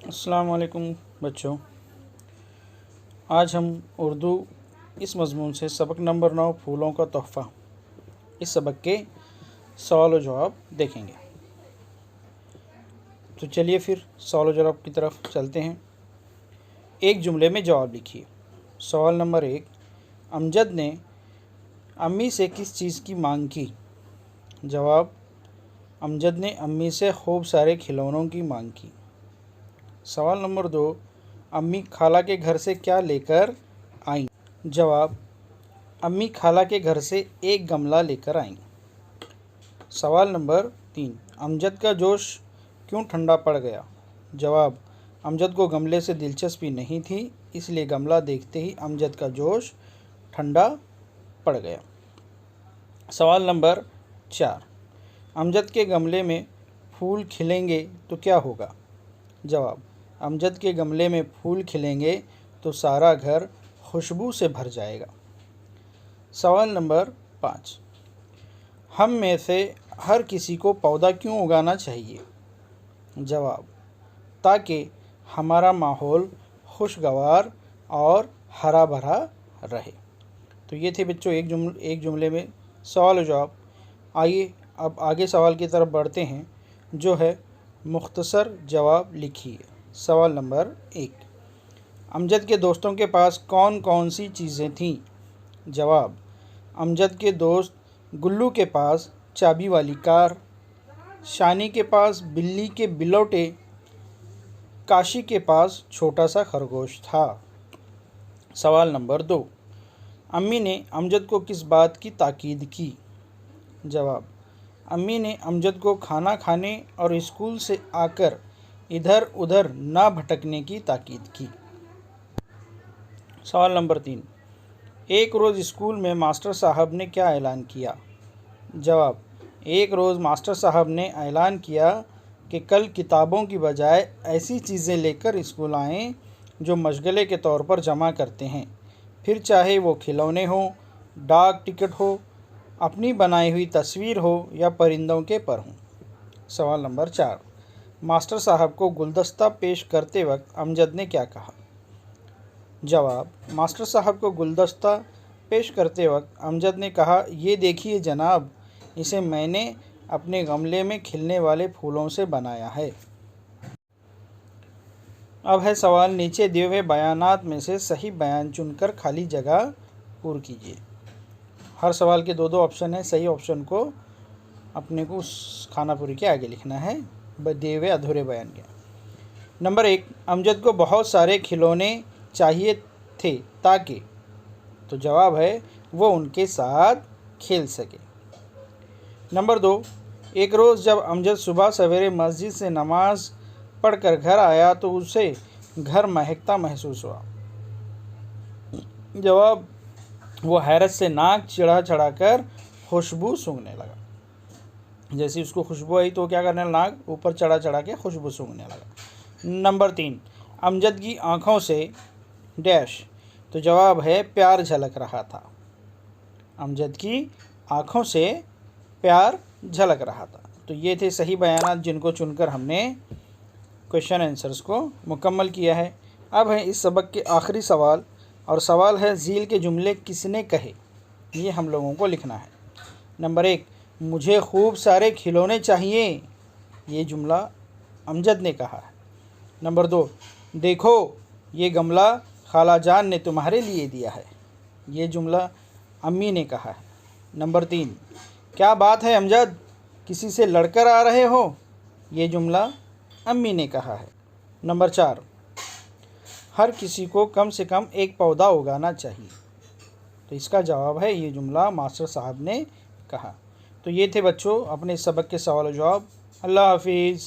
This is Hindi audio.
अस्सलाम वालेकुम बच्चों। आज हम उर्दू इस मज़मून से सबक नंबर 9 फूलों का तोहफ़ा इस सबक के सवाल व जवाब देखेंगे। तो चलिए फिर सवाल व जवाब की तरफ चलते हैं। एक जुमले में जवाब लिखिए। सवाल नंबर 1, अमजद ने अम्मी से किस चीज़ की मांग की? जवाब, अमजद ने अम्मी से खूब सारे खिलौनों की मांग की। सवाल नंबर 2, अम्मी खाला के घर से क्या लेकर आईं? जवाब, अम्मी खाला के घर से एक गमला लेकर आईं। सवाल नंबर 3, अमजद का जोश क्यों ठंडा पड़ गया? जवाब, अमजद को गमले से दिलचस्पी नहीं थी, इसलिए गमला देखते ही अमजद का जोश ठंडा पड़ गया। सवाल नंबर 4, अमजद के गमले में फूल खिलेंगे तो क्या होगा? जवाब, अमजद के गमले में फूल खिलेंगे तो सारा घर खुशबू से भर जाएगा। सवाल नंबर 5, हम में से हर किसी को पौधा क्यों उगाना चाहिए? जवाब, ताकि हमारा माहौल खुशगवार और हरा भरा रहे। तो ये थे बच्चों एक जुमले में सवाल और जवाब। आइए अब आगे सवाल की तरफ बढ़ते हैं, जो है मुख्तसर जवाब लिखिए। सवाल नंबर 1, अमजद के दोस्तों के पास कौन कौन सी चीज़ें थीं? जवाब, अमजद के दोस्त गुल्लू के पास चाबी वाली कार, शानी के पास बिल्ली के बिलौटे, काशी के पास छोटा सा खरगोश था। सवाल नंबर 2, अम्मी ने अमजद को किस बात की ताकीद की? जवाब, अम्मी ने अमजद को खाना खाने और स्कूल से आकर इधर उधर ना भटकने की ताकीद की। सवाल नंबर 3, एक रोज़ स्कूल में मास्टर साहब ने क्या ऐलान किया? जवाब, एक रोज़ मास्टर साहब ने ऐलान किया कि कल किताबों की बजाय ऐसी चीज़ें लेकर स्कूल आएं जो मशगले के तौर पर जमा करते हैं, फिर चाहे वो खिलौने हों, डाक टिकट हो, अपनी बनाई हुई तस्वीर हो या परिंदों के पर हों। सवाल नंबर 4, मास्टर साहब को गुलदस्ता पेश करते वक्त अमजद ने क्या कहा? जवाब, मास्टर साहब को गुलदस्ता पेश करते वक्त अमजद ने कहा, ये देखिए जनाब, इसे मैंने अपने गमले में खिलने वाले फूलों से बनाया है। अब है सवाल, नीचे दिए हुए बयानात में से सही बयान चुनकर खाली जगह पूरी कीजिए। हर सवाल के दो ऑप्शन है, सही ऑप्शन को अपने को उस खानापुरी के आगे लिखना है दिए हुए अधूरे बयान के। नंबर 1, अमजद को बहुत सारे खिलौने चाहिए थे ताकि, तो जवाब है वो उनके साथ खेल सके। नंबर 2, एक रोज़ जब अमजद सुबह सवेरे मस्जिद से नमाज पढ़कर घर आया तो उसे घर महकता महसूस हुआ। जवाब, वो हैरत से नाक चढ़ा कर खुशबू सूंघने लगा। जैसे उसको खुशबू आई तो क्या करने लगा, नाक ऊपर चढ़ा के खुशबू सूंघने लगा। नंबर 3, अमजद की आँखों से डैश, तो जवाब है प्यार झलक रहा था। अमजद की आँखों से प्यार झलक रहा था। तो ये थे सही बयानात जिनको चुनकर हमने क्वेश्चन आंसर्स को मुकम्मल किया है। अब है इस सबक के आखिरी सवाल, और सवाल है झील के जुमले किसने कहे? ये हम लोगों को लिखना है। नंबर 1, मुझे खूब सारे खिलौने चाहिए, ये जुमला अमजद ने कहा है। नंबर 2, देखो ये गमला खाला जान ने तुम्हारे लिए दिया है, ये जुमला अम्मी ने कहा है। नंबर 3, क्या बात है अमजद, किसी से लड़कर आ रहे हो, ये जुमला अम्मी ने कहा है। नंबर 4, हर किसी को कम से कम एक पौधा उगाना चाहिए, तो इसका जवाब है ये जुमला मास्टर साहब ने कहा। तो ये थे बच्चों अपने सबक के सवाल और जवाब। अल्लाह हाफिज़।